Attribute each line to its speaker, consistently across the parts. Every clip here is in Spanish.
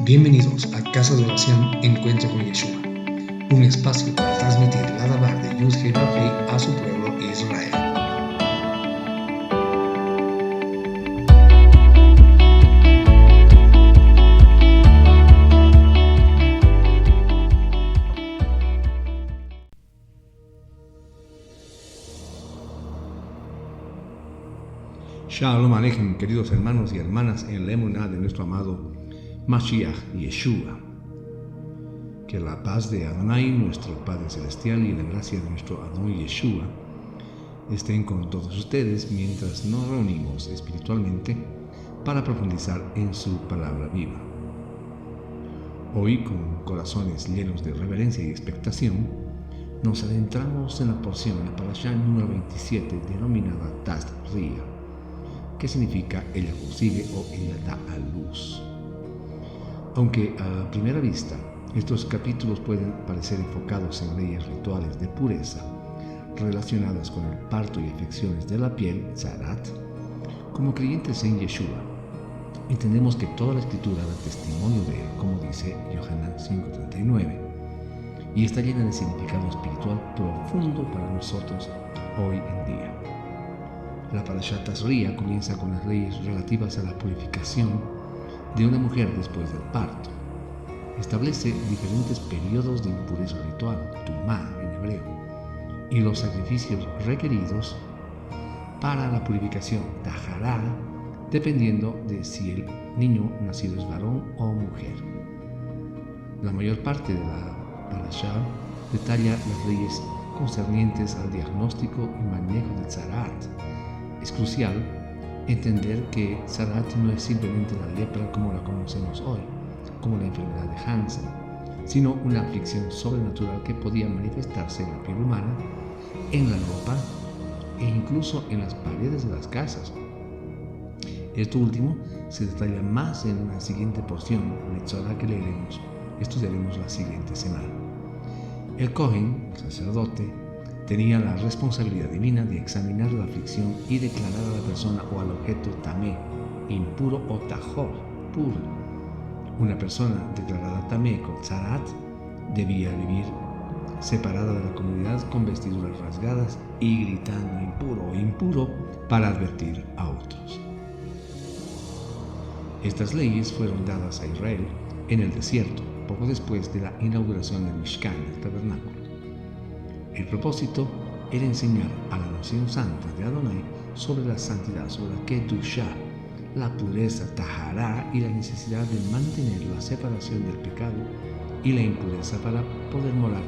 Speaker 1: Bienvenidos a Casa de Oración Encuentro con Yeshua, un espacio para transmitir la Dabar de Yud-Heh Vav-Heh a su pueblo Israel.
Speaker 2: Shalom Aleichem, queridos hermanos y hermanas en la emuná de nuestro amado Mashiach Yeshua. Que la paz de Adonai, nuestro Padre Celestial, y la gracia de nuestro Adonai Yeshua estén con todos ustedes mientras nos reunimos espiritualmente para profundizar en su palabra viva. Hoy, con corazones llenos de reverencia y expectación, nos adentramos en la porción de la parashá número 27 denominada Tazria, que significa ella consigue o ella da a luz. Aunque a primera vista estos capítulos pueden parecer enfocados en leyes rituales de pureza relacionadas con el parto y afecciones de la piel, Tzarat, como creyentes en Yeshua, entendemos que toda la escritura da testimonio de él, como dice Yohanan 5:39, y está llena de significado espiritual profundo para nosotros hoy en día. La parashá Tazria comienza con las leyes relativas a la purificación de una mujer después del parto. Establece diferentes periodos de impureza ritual, tumá en hebreo, y los sacrificios requeridos para la purificación, tahará, dependiendo de si el niño nacido es varón o mujer. La mayor parte de la parashá detalla las leyes concernientes al diagnóstico y manejo de Tzarat. Es crucial entender que Tzarat no es simplemente la lepra como la conocemos hoy, como la enfermedad de Hansen, sino una aflicción sobrenatural que podía manifestarse en la piel humana, en la ropa e incluso en las paredes de las casas. Esto último se detalla más en la siguiente porción, Metzorah, que estudiaremos la siguiente semana. El Kohen, el sacerdote, tenía la responsabilidad divina de examinar la aflicción y declarar a la persona o al objeto tamé, impuro, o tajor, puro. Una persona declarada tamé con Tzarat debía vivir separada de la comunidad con vestiduras rasgadas y gritando impuro o impuro para advertir a otros. Estas leyes fueron dadas a Israel en el desierto, poco después de la inauguración del Mishkan, el tabernáculo. El propósito era enseñar a la nación santa de Adonai sobre la santidad, sobre la Kedushá, la pureza, Tahará, y la necesidad de mantener la separación del pecado y la impureza para poder morar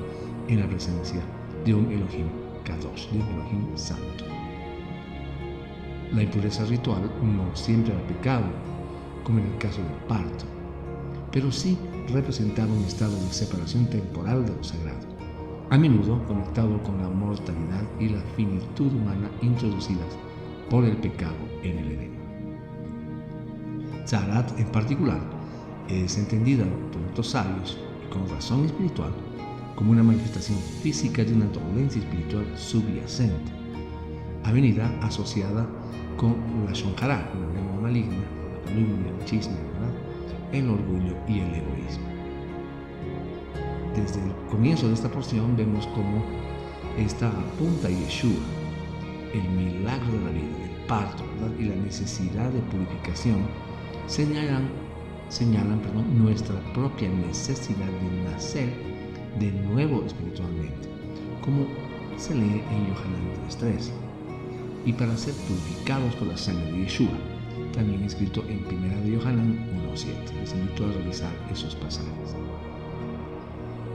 Speaker 2: en la presencia de un Elohim Kadosh, de un Elohim santo. La impureza ritual no siempre era pecado, como en el caso del parto, pero sí representaba un estado de separación temporal de lo sagrado, a menudo conectado con la mortalidad y la finitud humana introducidas por el pecado en el Edén. Tzarat, en particular, es entendida por estos sabios, con razón espiritual, como una manifestación física de una dolencia espiritual subyacente, avenida asociada con la shonjará, una lengua maligna, la calumnia, el chisme, el orgullo y el egoísmo. Desde el comienzo de esta porción vemos cómo esta apunta a Yeshua, el milagro de la vida, el parto, ¿verdad? Y la necesidad de purificación señalan nuestra propia necesidad de nacer de nuevo espiritualmente, como se lee en Yohanan 3:3, y para ser purificados por la sangre de Yeshua, también escrito en 1 de Yohanan 1:7. Les invito a revisar esos pasajes.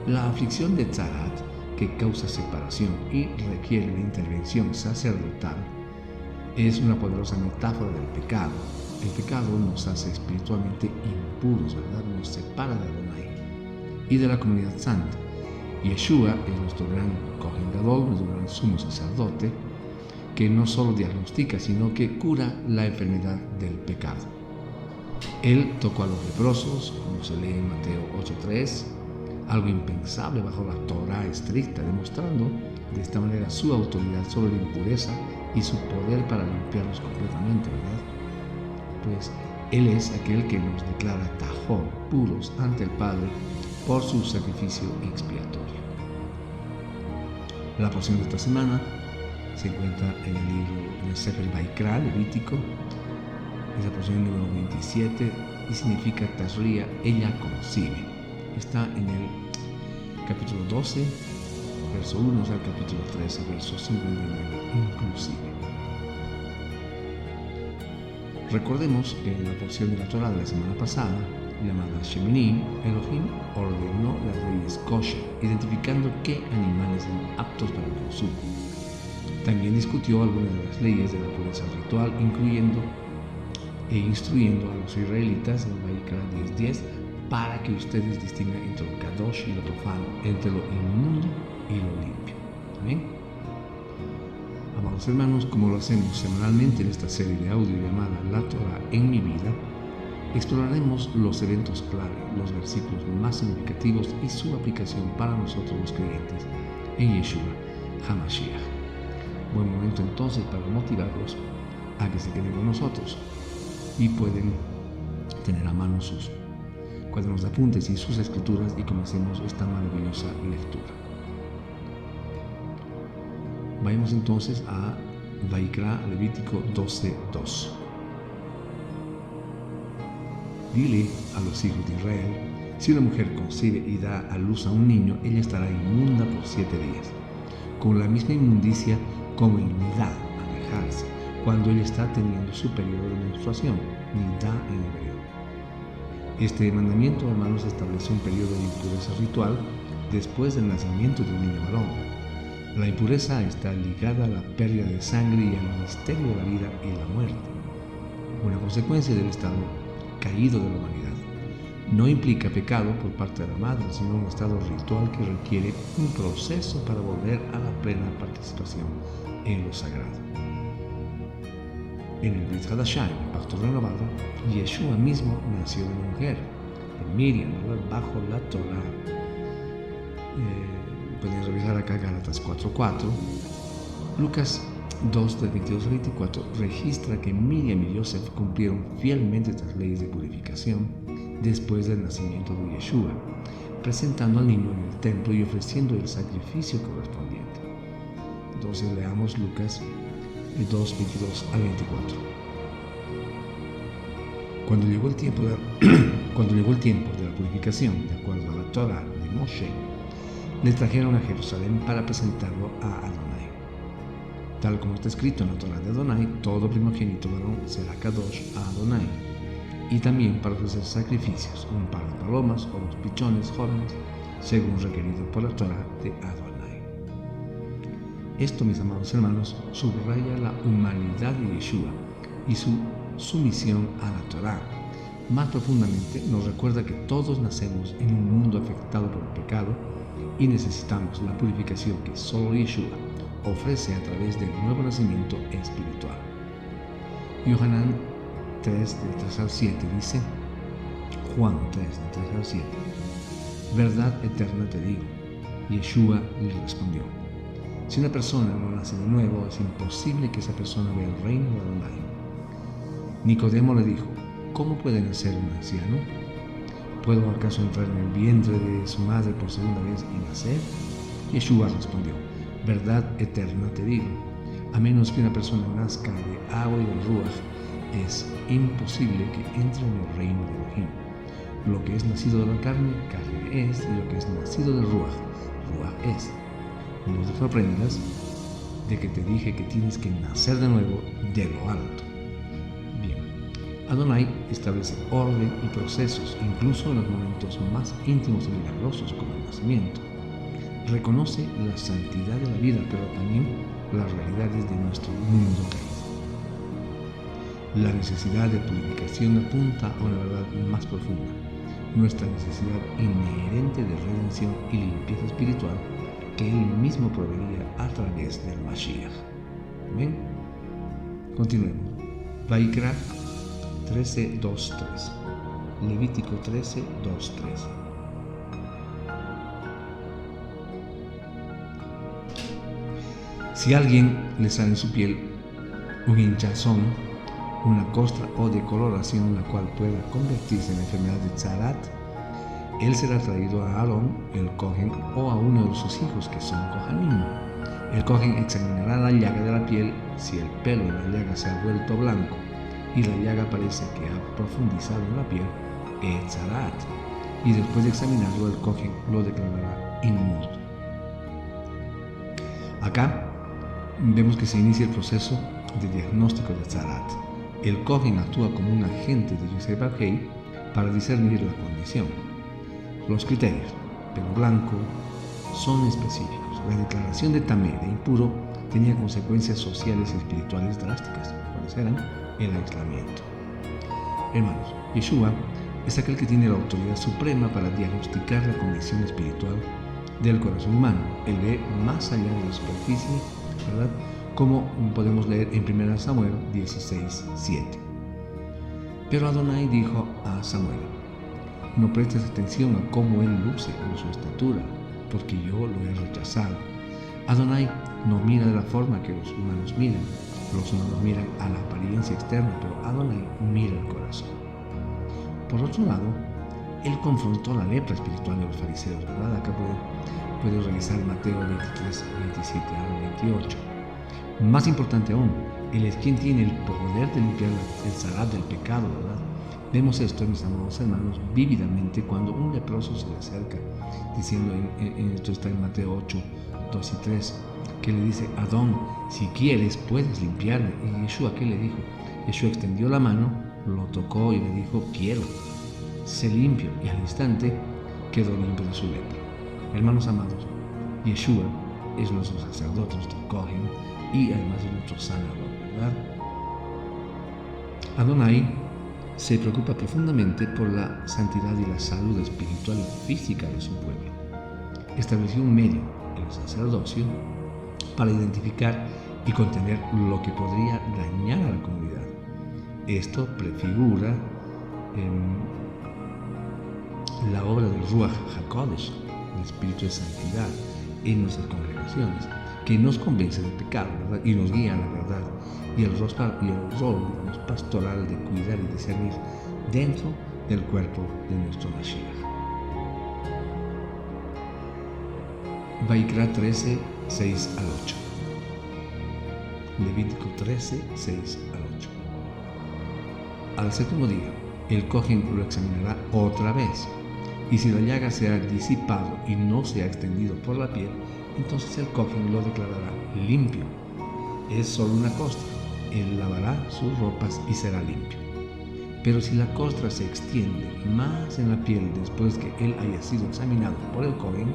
Speaker 2: La aflicción de Tzarat, que causa separación y requiere la intervención sacerdotal, es una poderosa metáfora del pecado. El pecado nos hace espiritualmente impuros, ¿verdad? Nos separa de Adonai y de la comunidad santa. Yeshua es nuestro gran Kohen Gadol, nuestro gran sumo sacerdote, que no solo diagnostica, sino que cura la enfermedad del pecado. Él tocó a los leprosos, como se lee en Mateo 8:3, algo impensable bajo la Torá estricta, demostrando de esta manera su autoridad sobre la impureza y su poder para limpiarlos completamente, ¿verdad? Pues Él es aquel que nos declara tajón, puros ante el Padre por su sacrificio expiatorio. La porción de esta semana se encuentra en el libro del Sefer Vaikra, Levítico. Es la porción número 27 y significa Tashria, ella concibe. Está en el capítulo 12, verso 1 al capítulo 13, verso 59 inclusive. Recordemos que en la porción de la Torah de la semana pasada, llamada Shemini, Elohim ordenó las leyes kosher, identificando qué animales eran aptos para el consumo. También discutió algunas de las leyes de la pureza ritual, incluyendo e instruyendo a los israelitas en Vaikra 10:10 para que ustedes distingan entre lo kadosh y lo profano, entre lo inmundo y lo limpio. Amén. Amados hermanos, como lo hacemos semanalmente en esta serie de audio llamada La Torah en mi vida, exploraremos los eventos clave, los versículos más significativos y su aplicación para nosotros los creyentes en Yeshua HaMashiach. Buen momento entonces para motivarlos a que se queden con nosotros y pueden tener a mano sus cuadernos de apuntes y sus escrituras y comencemos esta maravillosa lectura. Vayamos entonces a Vaikra, Levítico 12:2. Dile a los hijos de Israel: si una mujer concibe y da a luz a un niño, ella estará inmunda por 7 días, con la misma inmundicia como nidá, alejarse, cuando ella está teniendo su periodo de menstruación, nidá en hebreo. Este mandamiento, hermanos, establece un periodo de impureza ritual después del nacimiento de un niño varón. La impureza está ligada a la pérdida de sangre y al misterio de la vida y la muerte, una consecuencia del estado caído de la humanidad. No implica pecado por parte de la madre, sino un estado ritual que requiere un proceso para volver a la plena participación en lo sagrado. En el Brit Hadashah, el pacto renovado, Yeshua mismo nació de una mujer, de Miriam, bajo la Torah. Pueden revisar acá Gálatas 4:4. Lucas 2, del 22 al 24, registra que Miriam y Yosef cumplieron fielmente estas leyes de purificación después del nacimiento de Yeshua, presentando al niño en el templo y ofreciendo el sacrificio correspondiente. Entonces leamos Lucas 2, 22 al 24. Cuando llegó el tiempo de la purificación, de acuerdo a la Torah de Moshe, le trajeron a Jerusalén para presentarlo a Adonai. Tal como está escrito en la Torah de Adonai, todo primogénito varón será kadosh a Adonai, y también para ofrecer sacrificios, un par de palomas o 2 pichones jóvenes, según requerido por la Torah de Adonai. Esto, mis amados hermanos, subraya la humanidad de Yeshua y su sumisión a la Torah. Más profundamente, nos recuerda que todos nacemos en un mundo afectado por el pecado y necesitamos la purificación que solo Yeshua ofrece a través del nuevo nacimiento espiritual. Yohanan 3, del 3 al 7 dice, Juan 3, del 3 al 7, verdad eterna te digo. Yeshua le respondió, si una persona no nace de nuevo, es imposible que esa persona vea el reino de Adonai. Nicodemo le dijo, ¿cómo puede nacer un anciano? ¿Puedo acaso entrar en el vientre de su madre por segunda vez y nacer? Yeshua respondió, verdad eterna te digo, a menos que una persona nazca de agua y del ruach, es imposible que entre en el reino de Elohim. Lo que es nacido de la carne, carne es, y lo que es nacido del ruach, ruach es. No te sorprendas de que te dije que tienes que nacer de nuevo de lo alto. Adonai establece orden y procesos, incluso en los momentos más íntimos y milagrosos como el nacimiento. Reconoce la santidad de la vida, pero también las realidades de nuestro mundo caído. La necesidad de purificación apunta a una verdad más profunda, nuestra necesidad inherente de redención y limpieza espiritual que Él mismo proveería a través del Mashiach. Amén. Continuemos. Vaikra 13:2-3. Levítico 13:2-3. Si alguien le sale en su piel un hinchazón una costra o decoloración la cual pueda convertirse en la enfermedad de Tzarat, él será traído a Aarón, el Cohen, o a uno de sus hijos que son Kohanim. El Cohen examinará la llaga de la piel. Si el pelo de la llaga se ha vuelto blanco y la llaga parece que ha profundizado en la piel, es Tzarat. Y después de examinarlo, el Cohen lo declarará inmundo. Acá vemos que se inicia el proceso de diagnóstico de Tzarat. El Cohen actúa como un agente de Yosef Bar-Hei para discernir la condición. Los criterios, pelo blanco, son específicos. La declaración de tamé, de impuro, tenía consecuencias sociales y espirituales drásticas, cuáles eran el aislamiento. Hermanos, Yeshua es aquel que tiene la autoridad suprema para diagnosticar la condición espiritual del corazón humano. Él ve más allá de la superficie, ¿verdad? Como podemos leer en 1 Samuel 16:7. Pero Adonai dijo a Samuel: no prestes atención a cómo él luce con su estatura, porque yo lo he rechazado. Adonai no mira de la forma que los humanos miran. Los humanos miran a la apariencia externa, pero Adonai mira el corazón. Por otro lado, él confrontó la lepra espiritual de los fariseos, ¿verdad? Acá puede revisar Mateo 23, 27 al 28. Más importante aún, él es quien tiene el poder de limpiar el Tzarat del pecado, ¿verdad? Vemos esto, mis amados hermanos, vívidamente cuando un leproso se le acerca, diciendo, esto está en Mateo 8, 2 y 3, que le dice: Adón, si quieres puedes limpiarme. Y Yeshua, ¿qué le dijo? Yeshua extendió la mano, lo tocó y le dijo: quiero, sé limpio. Y al instante quedó limpio de su lepra. Hermanos amados, Yeshua es nuestro sacerdote, nuestro Cohen, y además es nuestro sanador, ¿verdad? Adonai se preocupa profundamente por la santidad y la salud espiritual y física de su pueblo. Estableció un medio, el sacerdocio, para identificar y contener lo que podría dañar a la comunidad. Esto prefigura la obra del Ruach HaKodesh, el Espíritu de Santidad, en nuestras congregaciones, que nos convence del pecado, ¿verdad? Y nos guía a la verdad, y el rol pastoral de cuidar y de servir dentro del cuerpo de nuestro Mashiach. Vaikra 13, 6 al 8. Levítico 13, 6 al 8. Al séptimo día, el Cohen lo examinará otra vez, y si la llaga se ha disipado y no se ha extendido por la piel, entonces el Cohen lo declarará limpio. Es solo una costra. Él lavará sus ropas y será limpio. Pero si la costra se extiende más en la piel después que él haya sido examinado por el Cohen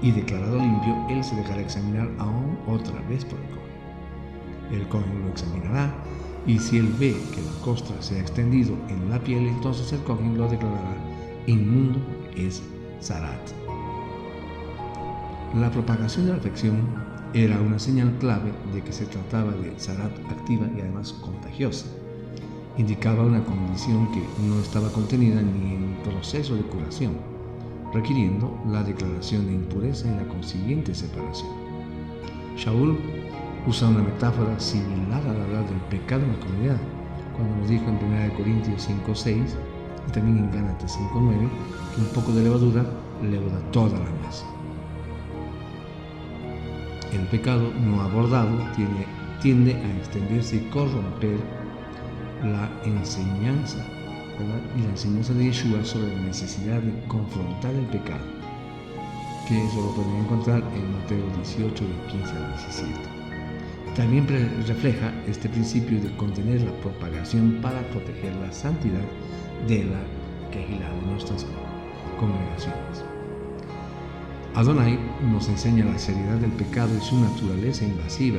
Speaker 2: y declarado limpio, él se dejará examinar aún otra vez por el Cohen. El Cohen lo examinará, y si él ve que la costra se ha extendido en la piel, entonces el Cohen lo declarará inmundo, es Tzarat. La propagación de la afección era una señal clave de que se trataba de Tzarat activa y además contagiosa. Indicaba una condición que no estaba contenida ni en proceso de curación, requiriendo la declaración de impureza y la consiguiente separación. Shaul usa una metáfora similar a la del pecado en la comunidad, cuando nos dijo en 1 Corintios 5:6 y también en Gálatas 5:9 que un poco de levadura leuda toda la masa. El pecado no abordado tiende a extenderse y corromper la enseñanza, ¿verdad? Y la enseñanza de Yeshua sobre la necesidad de confrontar el pecado, que eso lo pueden encontrar en Mateo 18, del 15 al 17. También refleja este principio de contener la propagación para proteger la santidad de la Kehilá, de nuestras congregaciones. Adonai nos enseña la seriedad del pecado y su naturaleza invasiva.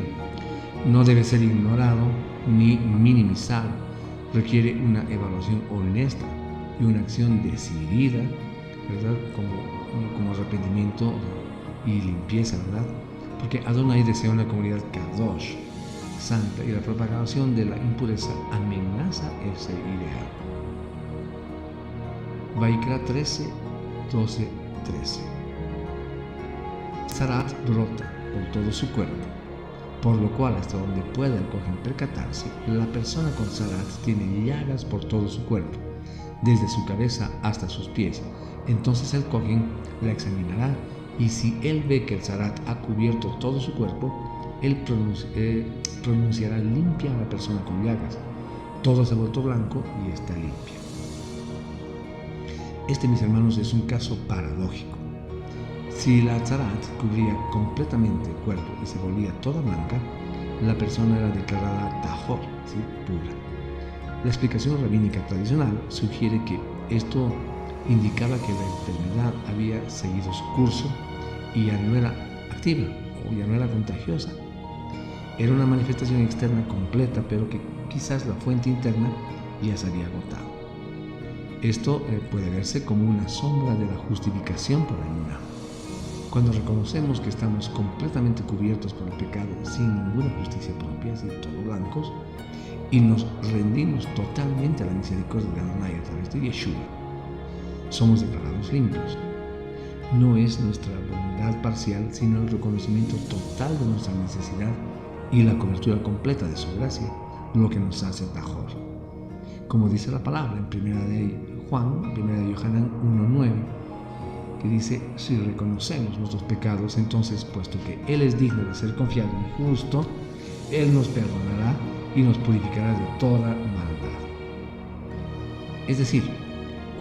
Speaker 2: No debe ser ignorado ni minimizado. Requiere una evaluación honesta y una acción decidida, ¿verdad? Como arrepentimiento y limpieza, ¿verdad? Porque Adonai desea una comunidad kadosh, santa, y la propagación de la impureza amenaza ese ideal. Vaikra 13, 12, 13. Tzarat brota por todo su cuerpo, por lo cual hasta donde pueda el Kohen percatarse, la persona con zarat tiene llagas por todo su cuerpo, desde su cabeza hasta sus pies. Entonces el Kohen la examinará, y si él ve que el zarat ha cubierto todo su cuerpo, él pronunciará limpia a la persona con llagas. Todo se ha vuelto blanco y está limpia. Este, mis hermanos, es un caso paradójico. Si la zarat cubría completamente el cuerpo y se volvía toda blanca, la persona era declarada tahor, ¿sí? Pura. La explicación rabínica tradicional sugiere que esto indicaba que la enfermedad había seguido su curso y ya no era activa o ya no era contagiosa. Era una manifestación externa completa, pero que quizás la fuente interna ya se había agotado. Esto puede verse como una sombra de la justificación por la emuná. Cuando reconocemos que estamos completamente cubiertos por el pecado sin ninguna justicia propia, así todos blancos, y nos rendimos totalmente a la misericordia de Adonai a través de Yeshua, somos declarados limpios. No es nuestra bondad parcial, sino el reconocimiento total de nuestra necesidad y la cobertura completa de su gracia, lo que nos hace tahor. Como dice la palabra en 1 de Juan, 1 de Yohanan 1:9, que dice: si reconocemos nuestros pecados, entonces, puesto que Él es digno de ser confiado y justo, Él nos perdonará y nos purificará de toda maldad. Es decir,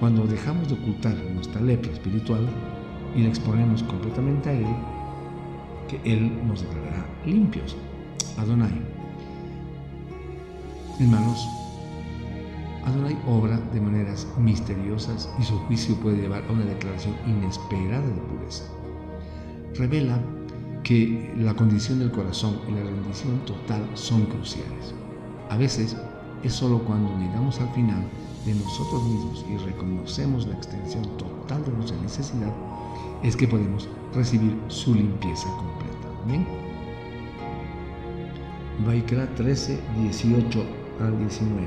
Speaker 2: cuando dejamos de ocultar nuestra lepra espiritual y la exponemos completamente a Él, que Él nos declarará limpios. Adonai. Hermanos, Adonai obra de maneras misteriosas y su juicio puede llevar a una declaración inesperada de pureza. Revela que la condición del corazón y la rendición total son cruciales. A veces es solo cuando llegamos al final de nosotros mismos y reconocemos la extensión total de nuestra necesidad es que podemos recibir su limpieza completa. Amén. Vaikra 13, 18 al 19.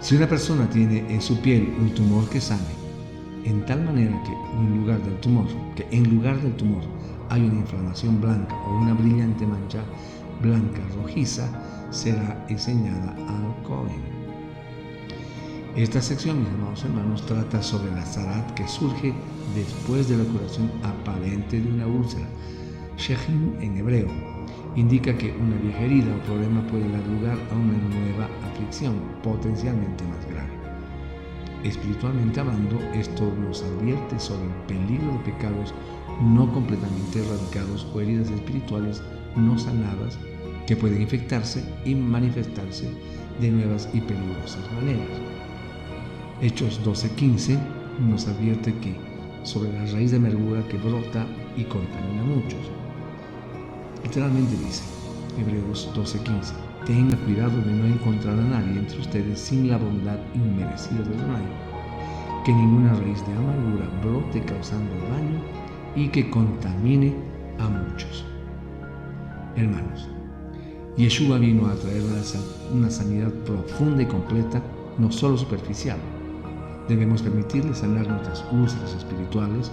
Speaker 2: Si una persona tiene en su piel un tumor que sane, en tal manera que en lugar del tumor hay una inflamación blanca o una brillante mancha blanca rojiza, será enseñada al Kohen. Esta sección, mis amados hermanos, trata sobre la zarat que surge después de la curación aparente de una úlcera. Shechim en hebreo indica que una vieja herida o problema puede dar lugar a una nueva aflicción, potencialmente más grave. Espiritualmente hablando, esto nos advierte sobre el peligro de pecados no completamente erradicados o heridas espirituales no sanadas que pueden infectarse y manifestarse de nuevas y peligrosas maneras. Hechos 12:15 nos advierte que sobre la raíz de amargura que brota y contamina a muchos. Literalmente dice, Hebreos 12:15, tenga cuidado de no encontrar a nadie entre ustedes sin la bondad inmerecida de Adonai, que ninguna raíz de amargura brote causando daño y que contamine a muchos. Hermanos, Yeshua vino a traer una sanidad profunda y completa, no solo superficial. Debemos permitirle sanar nuestras úlceras espirituales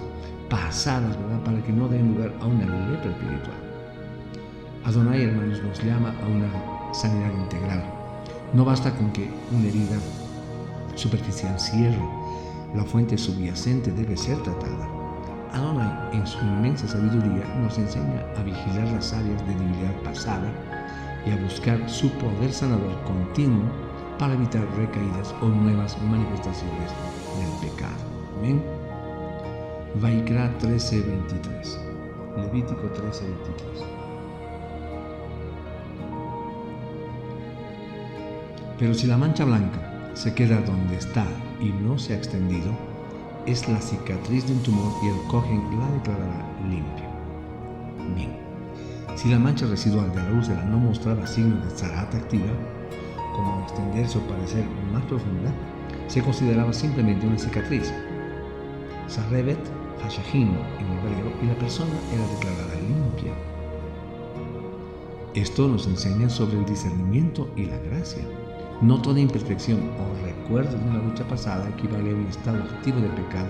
Speaker 2: pasadas, ¿verdad?, para que no den lugar a una lepra espiritual. Adonai, hermanos, nos llama a una sanidad integral. No basta con que una herida superficial cierre. La fuente subyacente debe ser tratada. Adonai, en su inmensa sabiduría, nos enseña a vigilar las áreas de debilidad pasada y a buscar su poder sanador continuo para evitar recaídas o nuevas manifestaciones del pecado. Amén. Vaikra 13:23. Levítico 13:23. Pero si la mancha blanca se queda donde está y no se ha extendido, es la cicatriz de un tumor y el Kohen la declarará limpia. Bien, si la mancha residual de la úlcera no mostraba signos de zarat activa, como extenderse o parecer más profunda, se consideraba simplemente una cicatriz. Sarrebet Hashahim en hebreo, y la persona era declarada limpia. Esto nos enseña sobre el discernimiento y la gracia. No toda imperfección o recuerdo de una lucha pasada equivale a un estado activo de pecado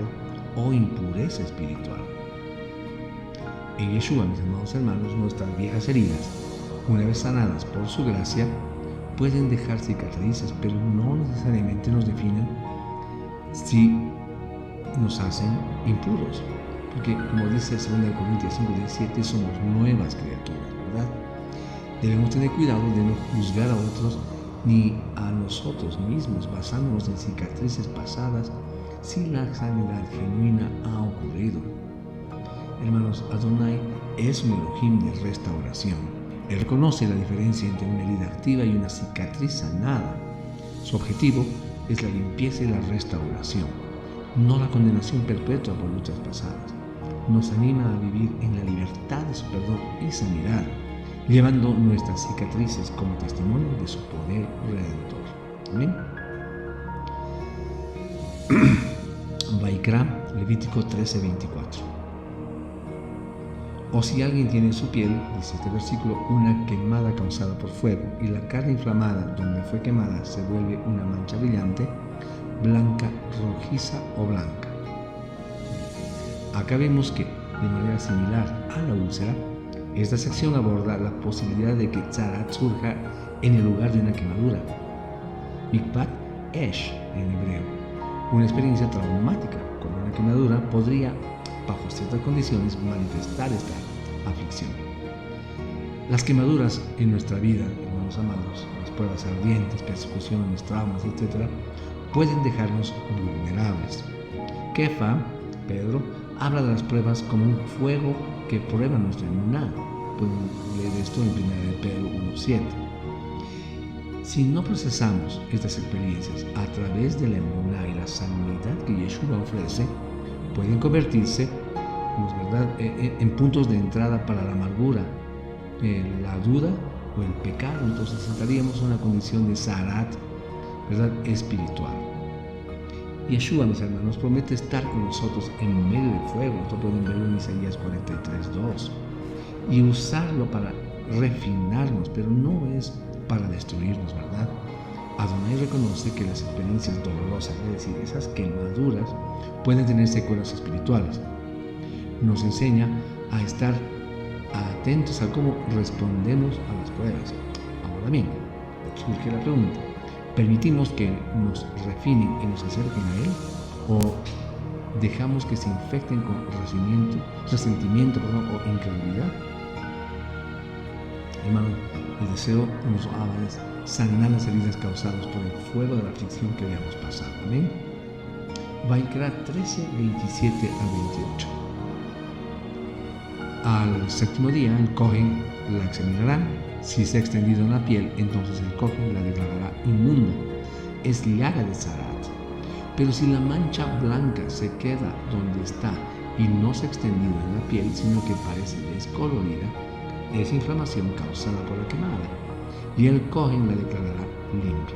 Speaker 2: o impureza espiritual. En Yeshua, mis amados hermanos, nuestras viejas heridas, una vez sanadas por su gracia, pueden dejar cicatrices, pero no necesariamente nos definen si nos hacen impuros. Porque, como dice 2 Corintios 5:17, somos nuevas criaturas, ¿verdad? Debemos tener cuidado de no juzgar a otros ni a nosotros mismos basándonos en cicatrices pasadas si la sanidad genuina ha ocurrido. Hermanos, Adonai es un Elohim de restauración. Él reconoce la diferencia entre una herida activa y una cicatriz sanada. Su objetivo es la limpieza y la restauración, no la condenación perpetua por luchas pasadas. Nos anima a vivir en la libertad de su perdón y sanidad, llevando nuestras cicatrices como testimonio de su poder redentor. Amén. Vaikra, Levítico 13:24. O si alguien tiene en su piel, dice este versículo, una quemada causada por fuego, y la carne inflamada donde fue quemada se vuelve una mancha brillante, blanca, rojiza o blanca. Acá vemos que, de manera similar a la úlcera, esta sección aborda la posibilidad de que tzarat surja en el lugar de una quemadura. Mikpat Esh en hebreo. Una experiencia traumática con una quemadura podría, bajo ciertas condiciones, manifestar esta aflicción. Las quemaduras en nuestra vida, hermanos amados, las pruebas ardientes, persecuciones, traumas, etc., pueden dejarnos vulnerables. Kefa, Pedro, habla de las pruebas como un fuego que prueba nuestra emuná. Pueden leer esto en 1 Pedro 1:7. Si no procesamos estas experiencias a través de la emuná y la sanidad que Yeshua ofrece, pueden convertirse en puntos de entrada para la amargura, la duda o el pecado. Entonces entraríamos en una condición de tzarat, ¿verdad?, espiritual. Yeshua, mis hermanos, promete estar con nosotros en medio del fuego. Esto pueden verlo en Isaías 43:2. Y usarlo para refinarnos, pero no es para destruirnos, ¿verdad? Adonai reconoce que las experiencias dolorosas, es decir, esas quemaduras, pueden tener secuelas espirituales. Nos enseña a estar atentos a cómo respondemos a las pruebas. Ahora bien, surge la pregunta: ¿permitimos que nos refinen y nos acerquen a Él? ¿O dejamos que se infecten con resentimiento o incredulidad? Hermano, el deseo nos es sanar las heridas causadas por el fuego de la aflicción que habíamos pasado. Amén. Vaikra 13:27-28. Al séptimo día el Kohen la examinará. Si se ha extendido en la piel, entonces el Kohen la declarará inmunda. Es llaga de tzarat. Pero si la mancha blanca se queda donde está y no se ha extendido en la piel, sino que parece descolorida, es inflamación causada por la quemada, y el Kohen la declarará limpia,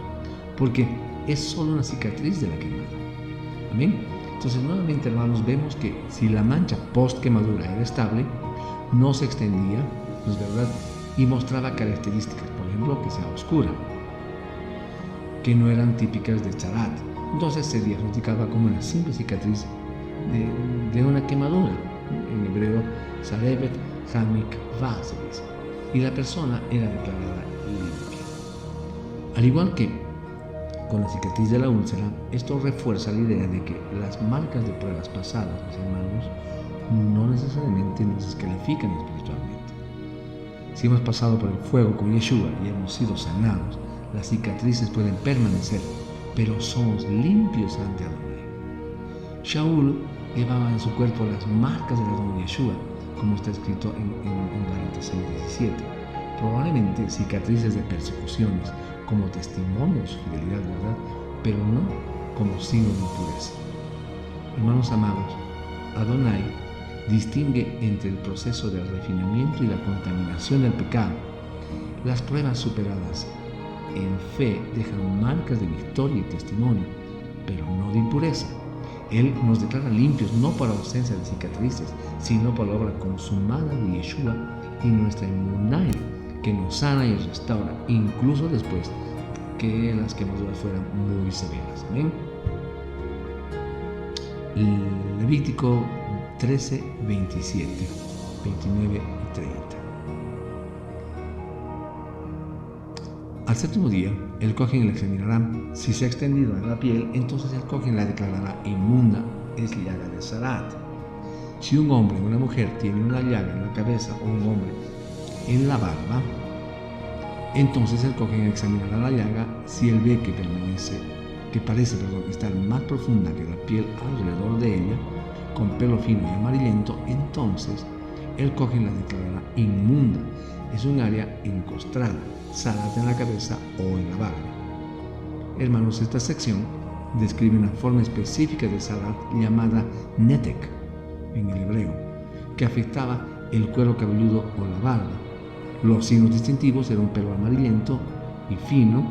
Speaker 2: porque es solo una cicatriz de la quemada. Amén. Entonces, nuevamente, hermanos, vemos que si la mancha post quemadura era estable, no se extendía, ¿no es verdad?, y mostraba características, por ejemplo, que sea oscura, que no eran típicas de tzarat, entonces se diagnosticaba como una simple cicatriz de una quemadura. En hebreo, Sarebet Hamik Va se dice, y la persona era declarada limpia. Al igual que con la cicatriz de la úlcera, esto refuerza la idea de que las marcas de pruebas pasadas, mis hermanos, no necesariamente nos descalifican espiritualmente. Si hemos pasado por el fuego con Yeshua y hemos sido sanados, las cicatrices pueden permanecer, pero somos limpios ante Adonai. Shaul llevaba en su cuerpo las marcas del Adonai Yeshua, como está escrito en Gálatas 6:17. Probablemente cicatrices de persecuciones como testimonio de su fidelidad, ¿verdad?, pero no como signo de impureza. Hermanos amados, Adonai distingue entre el proceso de refinamiento y la contaminación del pecado. Las pruebas superadas en fe dejan marcas de victoria y testimonio, pero no de impureza. Él nos declara limpios no por ausencia de cicatrices, sino por la obra consumada de Yeshua y nuestra emuná, que nos sana y restaura, incluso después que las quemaduras fueran muy severas. Amén. Levítico 13:27. 29 y 30. Al séptimo día, el cohen la examinará. Si se ha extendido en la piel, entonces el cohen la declarará inmunda, es llaga de Zarat. Si un hombre o una mujer tiene una llaga en la cabeza o un hombre en la barba, entonces el cohen examinará la llaga. Si él ve que parece estar más profunda que la piel alrededor de ella, con pelo fino y amarillento, entonces el cohen la declarará inmunda. Es un área encostrada, Zarat en la cabeza o en la barba. Hermanos, esta sección describe una forma específica de Zarat llamada netek en el hebreo, que afectaba el cuero cabelludo o la barba. Los signos distintivos eran un pelo amarillento y fino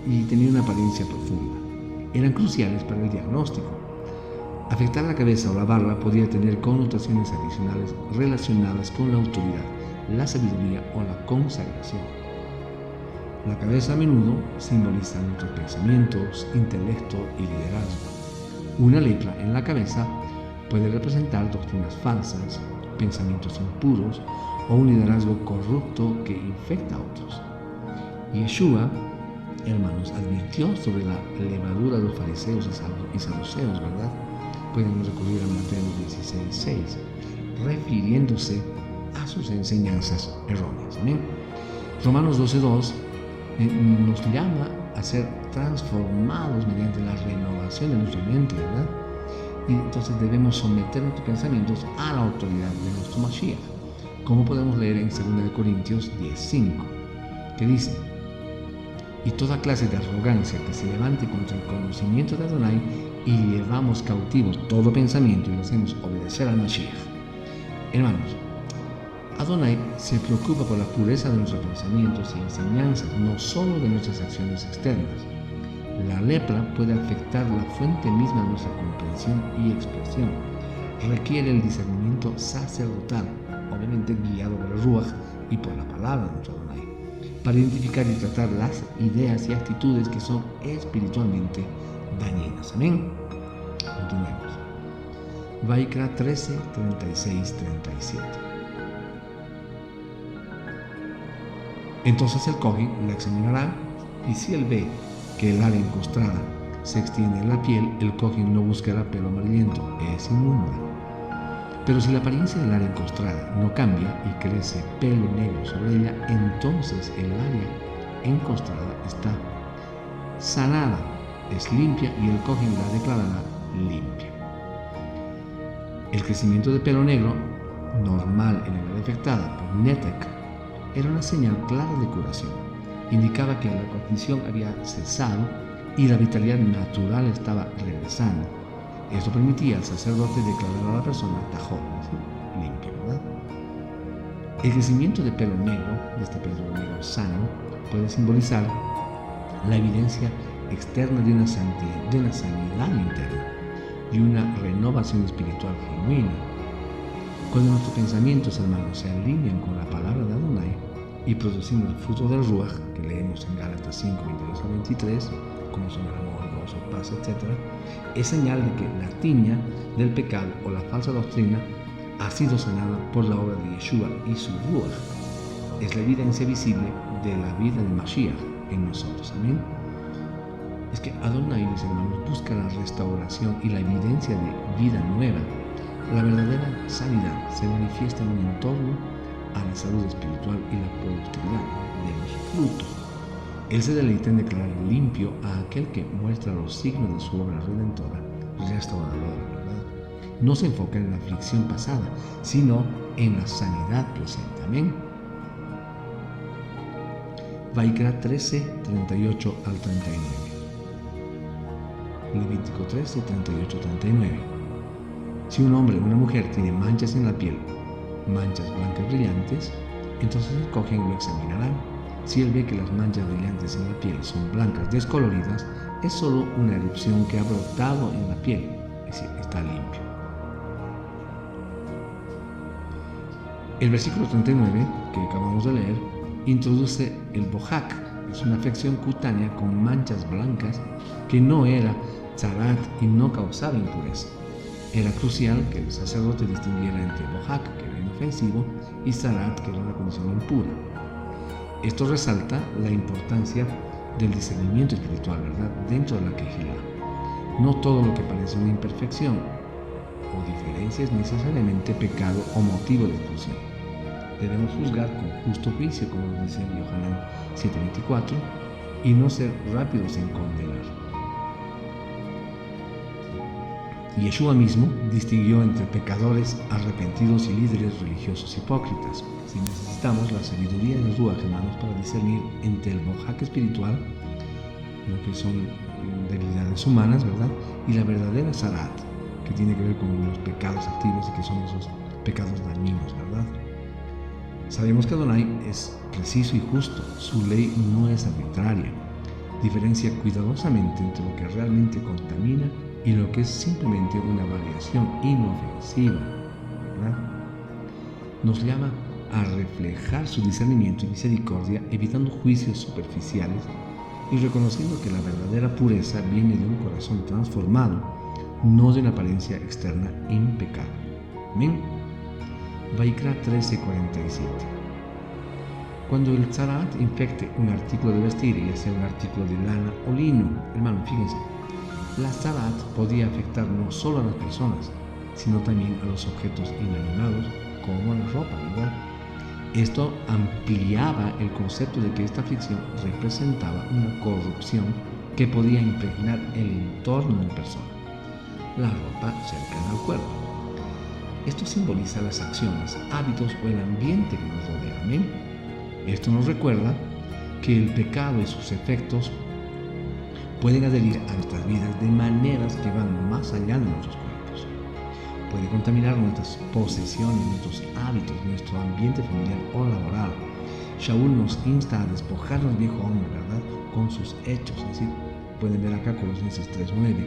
Speaker 2: y tenía una apariencia profunda. Eran cruciales para el diagnóstico. Afectar la cabeza o la barba podía tener connotaciones adicionales relacionadas con la autoridad, la sabiduría o la consagración. La cabeza a menudo simboliza nuestros pensamientos, intelecto y liderazgo. Una lepra en la cabeza puede representar doctrinas falsas, pensamientos impuros o un liderazgo corrupto que infecta a otros. Yeshua, hermanos, advirtió sobre la levadura de los fariseos y saduceos, ¿verdad? Pueden recurrir a Mateo 16:6, refiriéndose a sus enseñanzas erróneas. ¿Amén? Romanos 12:2 nos llama a ser transformados mediante la renovación de nuestra mente, ¿verdad? Y entonces debemos someter nuestros pensamientos a la autoridad de nuestro Mashiach, como podemos leer en 2 Corintios 10:5, que dice: y toda clase de arrogancia que se levante contra el conocimiento de Adonai, y llevamos cautivo todo pensamiento y lo hacemos obedecer al Mashiach. Hermanos, Adonai se preocupa por la pureza de nuestros pensamientos y enseñanzas, no solo de nuestras acciones externas. La lepra puede afectar la fuente misma de nuestra comprensión y expresión. Requiere el discernimiento sacerdotal, obviamente guiado por el Ruach y por la palabra de nuestro Adonai, para identificar y tratar las ideas y actitudes que son espiritualmente dañinas. Amén. Continuemos. Vaikra 13, 36, 37. Entonces el cohen la examinará, y si él ve que el área encostrada se extiende en la piel, el cohen no buscará pelo amarillento, es inmunda. Pero si la apariencia del área encostrada no cambia y crece pelo negro sobre ella, entonces el área encostrada está sanada, es limpia, y el cohen la declarará limpia. El crecimiento de pelo negro normal en el área afectada por netek era una señal clara de curación. Indicaba que la condición había cesado y la vitalidad natural estaba regresando. Esto permitía al sacerdote declarar a la persona tajón, limpia, ¿verdad? El crecimiento de pelo negro, de este pelo negro sano, puede simbolizar la evidencia externa de una sanidad interna y una renovación espiritual genuina. Cuando nuestros pensamientos, hermanos, se alinean con la palabra de Adonai y producimos el fruto del Ruach, que leemos en Gálatas 5, 22 a 23, como son el amor, gozo, paz, etc., es señal de que la tiña del pecado o la falsa doctrina ha sido sanada por la obra de Yeshua y su Ruach. Es la evidencia visible de la vida de Mashiach en nosotros. Amén. Es que Adonai, mis hermanos, busca la restauración y la evidencia de vida nueva. La verdadera sanidad se manifiesta en un entorno a la salud espiritual y la productividad de los frutos. Él se deleita en declarar limpio a aquel que muestra los signos de su obra redentora, restauradora, ¿verdad? No se enfoca en la aflicción pasada, sino en la sanidad presente. Amén. Vaikra 13, 38 al 39. Levítico 13, 38, 39. Si un hombre o una mujer tiene manchas en la piel, manchas blancas brillantes, entonces el cohen lo examinará. Si él ve que las manchas brillantes en la piel son blancas descoloridas, es solo una erupción que ha brotado en la piel, es decir, está limpio. El versículo 39 que acabamos de leer introduce el bohak. Es una afección cutánea con manchas blancas que no era zarat y no causaba impureza. Era crucial que el sacerdote distinguiera entre bohak, que inofensivo, y Zarat, que era una condición impura. Esto resalta la importancia del discernimiento espiritual, ¿verdad?, dentro de la Kehilá. No todo lo que parece una imperfección o diferencia es necesariamente pecado o motivo de expulsión. Debemos juzgar con justo juicio, como dice Yohanan 7:24, y no ser rápidos en condenar. Yeshua mismo distinguió entre pecadores arrepentidos y líderes religiosos hipócritas. Si necesitamos la sabiduría de los Ruach, hermanos, para discernir entre el bojaque espiritual, lo que son debilidades humanas, ¿verdad?, y la verdadera Zarat, que tiene que ver con los pecados activos y que son esos pecados dañinos, ¿verdad? Sabemos que Adonai es preciso y justo, su ley no es arbitraria, diferencia cuidadosamente entre lo que realmente contamina y lo que es simplemente una variación inofensiva, ¿verdad? Nos llama a reflejar su discernimiento y misericordia, evitando juicios superficiales y reconociendo que la verdadera pureza viene de un corazón transformado, no de una apariencia externa impecable. Amén. Vaikra 13:47. Cuando el Zarat infecte un artículo de vestir, ya sea un artículo de lana o lino, hermano, fíjense, la Zarat podía afectar no solo a las personas, sino también a los objetos inanimados, como a la ropa, ¿verdad? Esto ampliaba el concepto de que esta aflicción representaba una corrupción que podía impregnar el entorno de la persona, la ropa cercana al cuerpo. Esto simboliza las acciones, hábitos o el ambiente que nos rodea. Amén. Esto nos recuerda que el pecado y sus efectos pueden adherir a nuestras vidas de maneras que van más allá de nuestros cuerpos. Puede contaminar nuestras posesiones, nuestros hábitos, nuestro ambiente familiar o laboral. Shaul nos insta a despojarnos del viejo hombre, ¿verdad?, con sus hechos. Es decir, pueden ver acá Colosenses 3:9,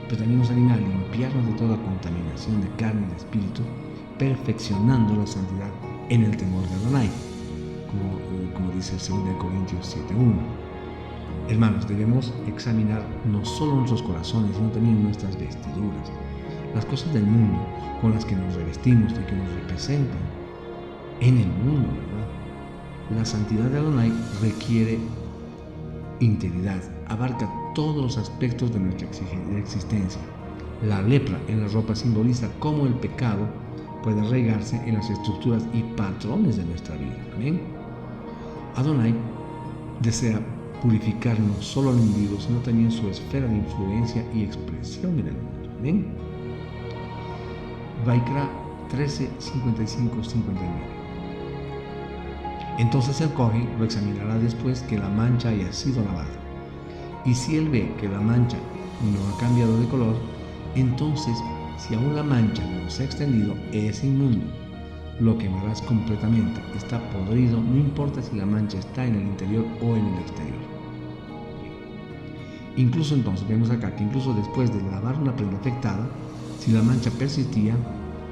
Speaker 2: pero también nos anima a limpiarnos de toda contaminación de carne y de espíritu, perfeccionando la santidad en el temor de Adonai, como dice 2 Corintios 7:1. Hermanos, debemos examinar no solo nuestros corazones, sino también nuestras vestiduras, las cosas del mundo con las que nos revestimos y que nos representan en el mundo, ¿verdad? La santidad de Adonai requiere integridad, abarca todos los aspectos de nuestra existencia. La lepra en la ropa simboliza cómo el pecado puede arraigarse en las estructuras y patrones de nuestra vida. Amén. Adonai desea purificar no solo al individuo, sino también su esfera de influencia y expresión en el mundo. Amén. Vaikra 13:55-59. Entonces el Kohen lo examinará después que la mancha haya sido lavada. Y si él ve que la mancha no ha cambiado de color, entonces, si aún la mancha no se ha extendido, es inmundo. Lo quemarás completamente. Está podrido, no importa si la mancha está en el interior o en el exterior. Incluso entonces, vemos acá que incluso después de lavar una prenda afectada, si la mancha persistía,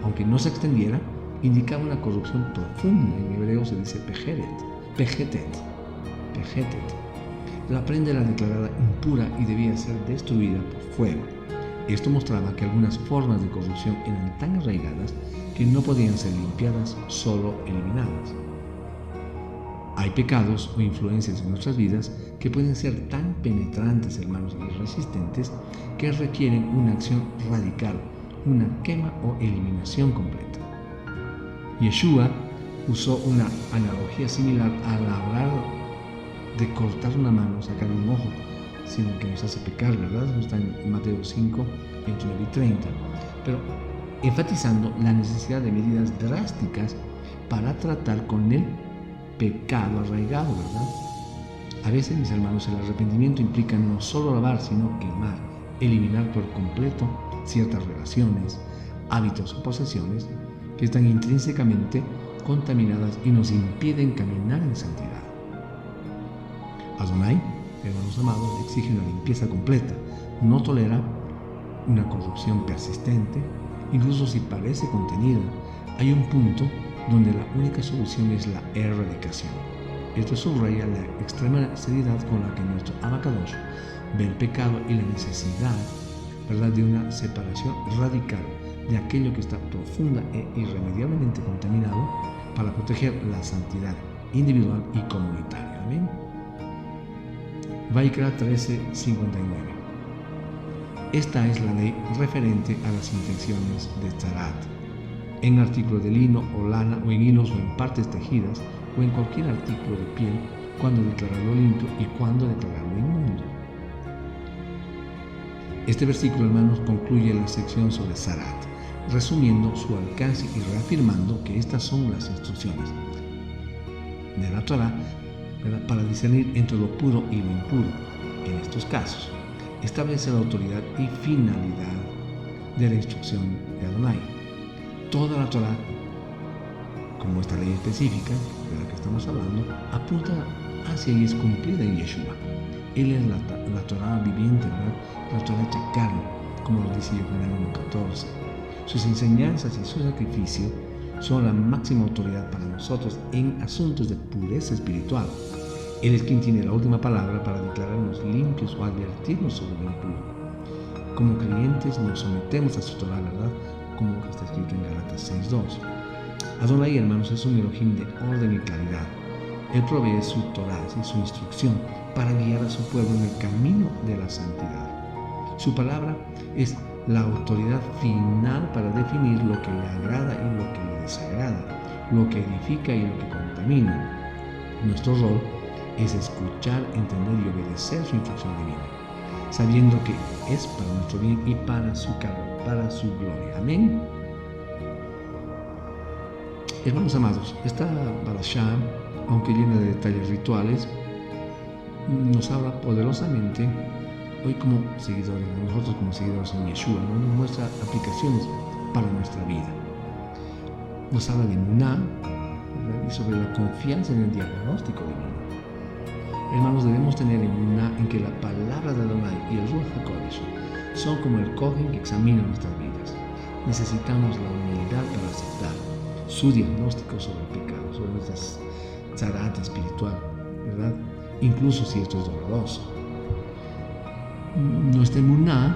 Speaker 2: aunque no se extendiera, indicaba una corrupción profunda. En hebreo se dice pejetet. La prenda era declarada impura y debía ser destruida por fuego. Esto mostraba que algunas formas de corrupción eran tan arraigadas que no podían ser limpiadas, solo eliminadas. Hay pecados o influencias en nuestras vidas que pueden ser tan penetrantes, hermanos, y resistentes que requieren una acción radical, una quema o eliminación completa. Yeshua usó una analogía similar al hablar de cortar una mano, sacar un ojo, sino que nos hace pecar, ¿verdad? Eso está en Mateo 5, 29 y 30. Pero enfatizando la necesidad de medidas drásticas para tratar con el pecado arraigado, ¿verdad? A veces, mis hermanos, el arrepentimiento implica no solo lavar, sino quemar, eliminar por completo ciertas relaciones, hábitos o posesiones que están intrínsecamente contaminadas y nos impiden caminar en santidad. Adonai, hermanos amados, exige una limpieza completa, no tolera una corrupción persistente, incluso si parece contenida. Hay un punto donde la única solución es la erradicación. Esto subraya la extrema seriedad con la que nuestro Abacadosh ve el pecado y la necesidad, ¿verdad?, de una separación radical de aquello que está profunda e irremediablemente contaminado para proteger la santidad individual y comunitaria. Amén. Vaikra 13:59. Esta es la ley referente a las infecciones de Tzarat, en artículos de lino o lana o en hilos o en partes tejidas o en cualquier artículo de piel, cuando declararlo limpio y cuando declararlo inmundo. Este versículo, hermanos, concluye la sección sobre Tzarat, resumiendo su alcance y reafirmando que estas son las instrucciones de la Torá para discernir entre lo puro y lo impuro. En estos casos, establece la autoridad y finalidad de la instrucción de Adonai. Toda la Torá, como esta ley específica de la que estamos hablando, apunta hacia y es cumplida en Yeshua. Él es la Torá viviente, ¿verdad? La Torá hecha carne, como lo dice Yohanan 1:14. Sus enseñanzas y su sacrificio son la máxima autoridad para nosotros en asuntos de pureza espiritual. Él es quien tiene la última palabra para declararnos limpios o advertirnos sobre lo impuro. Como creyentes nos sometemos a su Torá, ¿verdad? Como está escrito en Gálatas 6:2. Adonai, hermanos, es un Elohim de orden y claridad. Él provee su Torá, su instrucción, para guiar a su pueblo en el camino de la santidad. Su palabra es la autoridad final para definir lo que le agrada y lo que le desagrada, lo que edifica y lo que contamina. Nuestro rol es escuchar, entender y obedecer su instrucción divina, sabiendo que es para nuestro bien y para su gloria. Amén. Hermanos amados, esta parashá, aunque llena de detalles rituales, nos habla poderosamente hoy como seguidores, nosotros como seguidores en Yeshua, ¿no? Nos muestra aplicaciones para nuestra vida. Nos habla de emuná y sobre la confianza en el diagnóstico divino. Hermanos, debemos tener emuná en que la palabra de Adonai y el Ruach HaKodesh son como el Kohen que examina nuestras vidas. Necesitamos la humildad para aceptar su diagnóstico sobre el pecado, sobre nuestra Tzarat espiritual, ¿verdad? Incluso si esto es doloroso. Nuestra emuná,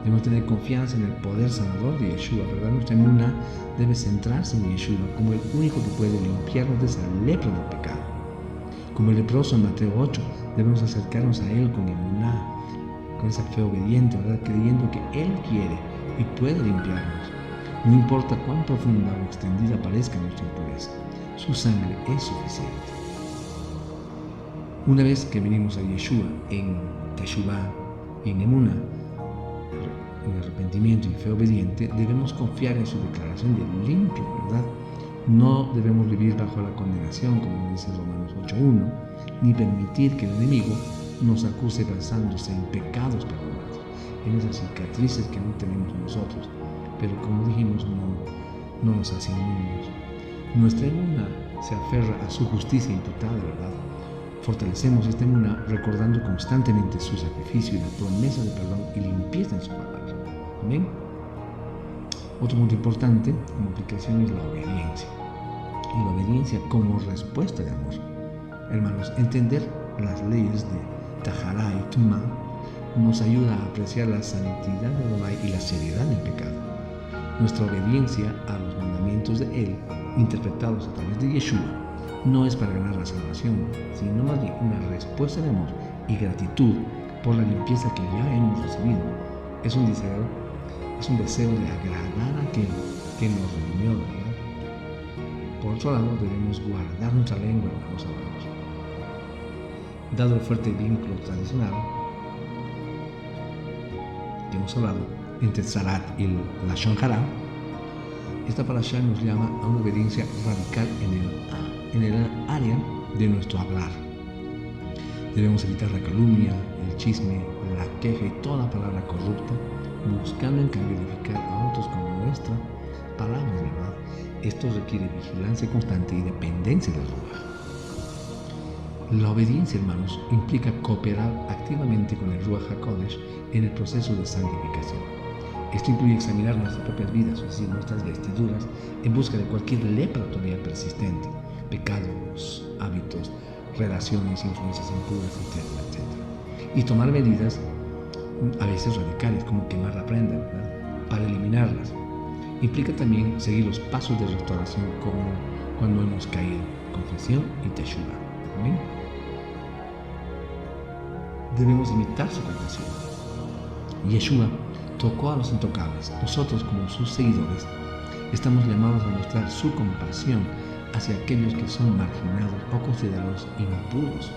Speaker 2: debemos tener confianza en el poder sanador de Yeshua, ¿verdad? Nuestra emuná debe centrarse en Yeshua como el único que puede limpiarnos de esa lepra del pecado. Como el leproso en Mateo 8, debemos acercarnos a Él con emuná, con esa fe obediente, ¿verdad? Creyendo que Él quiere y puede limpiarnos. No importa cuán profunda o extendida parezca nuestra impureza, su sangre es suficiente. Una vez que venimos a Yeshua en Teshuvá y en emuná, en arrepentimiento y fe obediente, debemos confiar en su declaración de limpio, ¿verdad? No debemos vivir bajo la condenación, como dice Romanos 8:1, ni permitir que el enemigo nos acuse basándose en pecados perdonados, en esas cicatrices que no tenemos nosotros, pero como dijimos, no nos hacen inmundos. Nuestra emuná se aferra a su justicia imputada, ¿verdad? Fortalecemos esta emuná recordando constantemente su sacrificio y la promesa de perdón y limpieza en su palabra. Amén. Otro punto importante como aplicación es la obediencia. Y la obediencia como respuesta de amor. Hermanos, entender las leyes de Tahará y Tumá nos ayuda a apreciar la santidad de Adonai y la seriedad del pecado. Nuestra obediencia a los mandamientos de Él, interpretados a través de Yeshua, no es para ganar la salvación, sino más bien una respuesta de amor y gratitud por la limpieza que ya hemos recibido. Es un deseo de agradar a aquel que nos redimió, ¿verdad? Por otro lado, debemos guardar nuestra lengua, hermanos amados. Dado el fuerte vínculo tradicional que hemos hablado entre Tzarat y el Lashon Hara, esta parashá nos llama a una obediencia radical en el área de nuestro hablar. Debemos evitar la calumnia, el chisme, la queja y toda palabra corrupta, buscando en cambio edificar a otros con nuestra palabra, ¿verdad? Esto requiere vigilancia constante y dependencia del Ruach. La obediencia, hermanos, implica cooperar activamente con el Ruach HaKodesh en el proceso de santificación. Esto incluye examinar nuestras propias vidas, es decir, nuestras vestiduras, en busca de cualquier lepra todavía persistente, pecados, hábitos, relaciones, influencias impuras, etcétera, etcétera. Y tomar medidas a veces radicales, como quemar la prenda, ¿verdad? para eliminarlas. Implica también seguir los pasos de restauración como cuando hemos caído, confesión y teshuva. ¿Amén? Debemos imitar su compasión. Yeshua tocó a los intocables. Nosotros, como sus seguidores, estamos llamados a mostrar su compasión hacia aquellos que son marginados o considerados impuros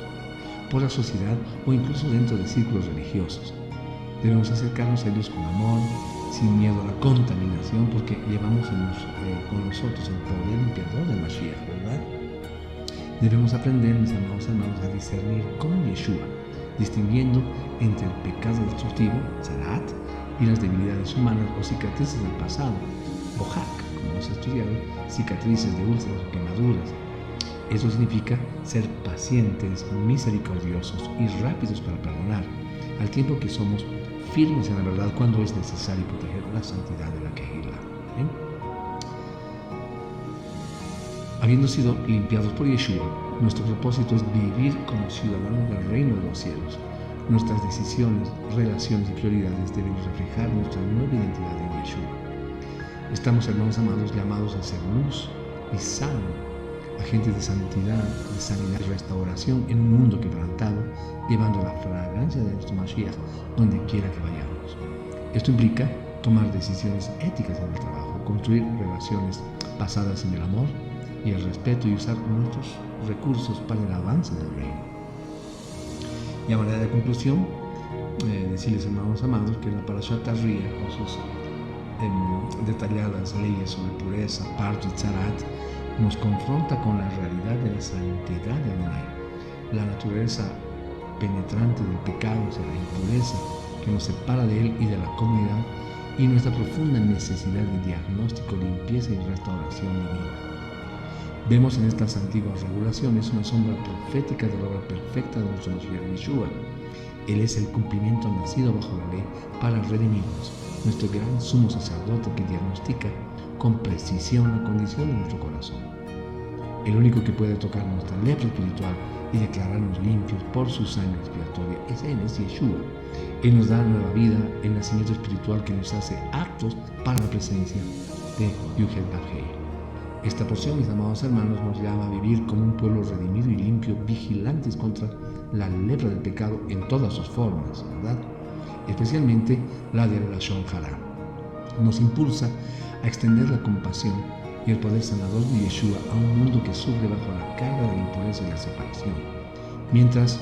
Speaker 2: por la sociedad o incluso dentro de círculos religiosos. Debemos acercarnos a ellos con amor, sin miedo a la contaminación, porque llevamos con nosotros el poder limpiador del Mashiach, ¿verdad? Debemos aprender, mis amados hermanos, a discernir como Yeshua, distinguiendo entre el pecado destructivo, Zarat, y las debilidades humanas o cicatrices del pasado, Bohak, como hemos estudiado, cicatrices de úlceras o quemaduras. Eso significa ser pacientes, misericordiosos y rápidos para perdonar, al tiempo que somos firmes en la verdad cuando es necesario proteger la santidad de la Kehilá. Habiendo sido limpiados por Yeshua, nuestro propósito es vivir como ciudadanos del reino de los cielos. Nuestras decisiones, relaciones y prioridades deben reflejar nuestra nueva identidad en Yeshua. Estamos, hermanos amados, llamados a ser luz y sal, agentes de santidad, de sanidad y restauración en un mundo quebrantado, llevando la fragancia de nuestro Mashiach donde quiera que vayamos. Esto implica tomar decisiones éticas en el trabajo, construir relaciones basadas en el amor y el respeto y usar nuestros recursos para el avance del reino. Y a manera de conclusión, decirles, hermanos amados, que la Parashat Tazria, con sus detalladas leyes sobre pureza, parto y tzarat, nos confronta con la realidad de la santidad de Adonai, la naturaleza penetrante del pecado, o sea, la impureza que nos separa de él y de la comunidad, y nuestra profunda necesidad de diagnóstico, limpieza y restauración divina. Vemos en estas antiguas regulaciones una sombra profética de la obra perfecta de nuestro Mashiach Yeshua. Él es el cumplimiento nacido bajo la ley para redimirnos, nuestro gran sumo sacerdote que diagnostica con precisión la condición de nuestro corazón. El único que puede tocar nuestra lepra espiritual y declararnos limpios por su sangre expiatoria es Yeshua. Él nos da nueva vida, el nacimiento espiritual que nos hace aptos para la presencia de Yud-Heh-Vav-Heh. Esta porción, mis amados hermanos, nos llama a vivir como un pueblo redimido y limpio, vigilantes contra la lepra del pecado en todas sus formas, ¿verdad? Especialmente la de la Lashon Hara. Nos impulsa a extender la compasión y el poder sanador de Yeshua a un mundo que sufre bajo la carga de la impureza y la separación. Mientras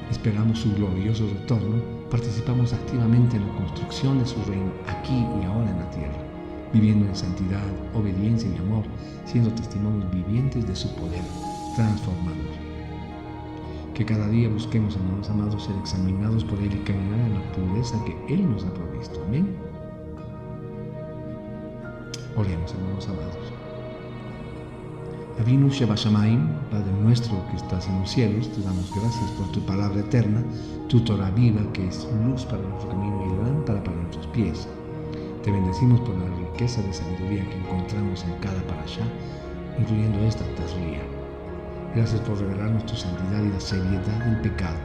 Speaker 2: esperamos su glorioso retorno, participamos activamente en la construcción de su reino aquí y ahora en la tierra, viviendo en santidad, obediencia y amor, siendo testimonios vivientes de su poder transformador. Que cada día busquemos, hermanos amados, ser examinados por Él y caminar en la pureza que Él nos ha provisto. Amén. Oremos, hermanos amados. Avinu Shebashamayim, Padre nuestro que estás en los cielos, te damos gracias por tu palabra eterna, tu Torah viva que es luz para nuestro camino y lámpara para nuestros pies. Te bendecimos por la riqueza de sabiduría que encontramos en cada parashá, incluyendo esta Tazria. Gracias por revelarnos tu santidad y la seriedad del pecado,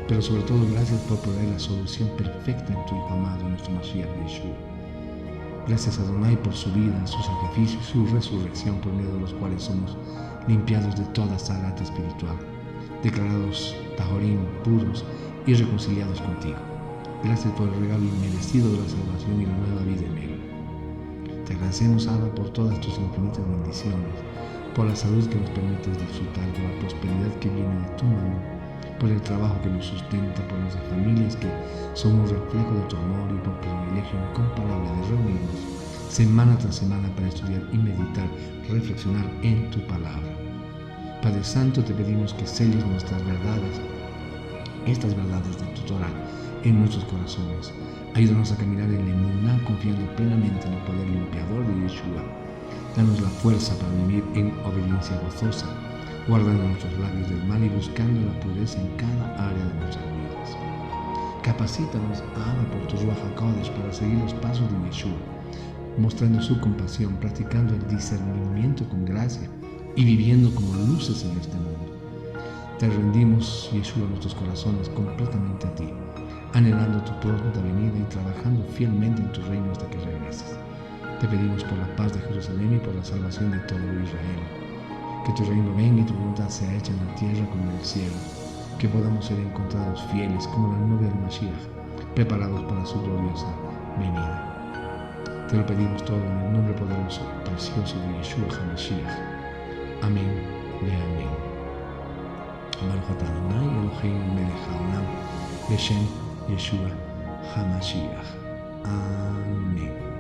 Speaker 2: pero sobre todo gracias por poner la solución perfecta en tu Hijo amado, nuestro Mashiach Yeshua. Gracias a Adonai por su vida, su sacrificio y su resurrección, por medio de los cuales somos limpiados de toda zarat espiritual, declarados tajorim, puros y reconciliados contigo. Gracias por el regalo inmerecido de la salvación y la nueva vida en Él. Te agradecemos, Abba, por todas tus infinitas bendiciones, por la salud que nos permites disfrutar, por la prosperidad que viene de tu mano, por el trabajo que nos sustenta, por nuestras familias que son un reflejo de tu amor y por el privilegio incomparable de reunirnos semana tras semana para estudiar y meditar, reflexionar en tu palabra. Padre Santo, te pedimos que selles nuestras verdades, estas verdades de tu Torah, en nuestros corazones. Ayúdanos a caminar en la emuná, confiando plenamente en el poder limpiador de Yeshua. Danos la fuerza para vivir en obediencia gozosa, guardando nuestros labios del mal y buscando la pureza en cada área de nuestras vidas. Capacítanos, Abba, por tu Ruach HaKodesh para seguir los pasos de Yeshua, mostrando su compasión, practicando el discernimiento con gracia y viviendo como luces en este mundo. Te rendimos, Yeshua, nuestros corazones completamente a ti. anhelando tu pronta venida y trabajando fielmente en tu reino hasta que regreses. Te pedimos por la paz de Jerusalén y por la salvación de todo Israel. Que tu reino venga y tu voluntad sea hecha en la tierra como en el cielo. Que podamos ser encontrados fieles como la novia del Mashiach, preparados para su gloriosa venida. Te lo pedimos todo en el nombre poderoso y precioso de Yeshua HaMashiach. Amén de amén. Baruch atah Adonai Eloheinu melech haolam, Beshem Yeshua HaMashiach. Amén.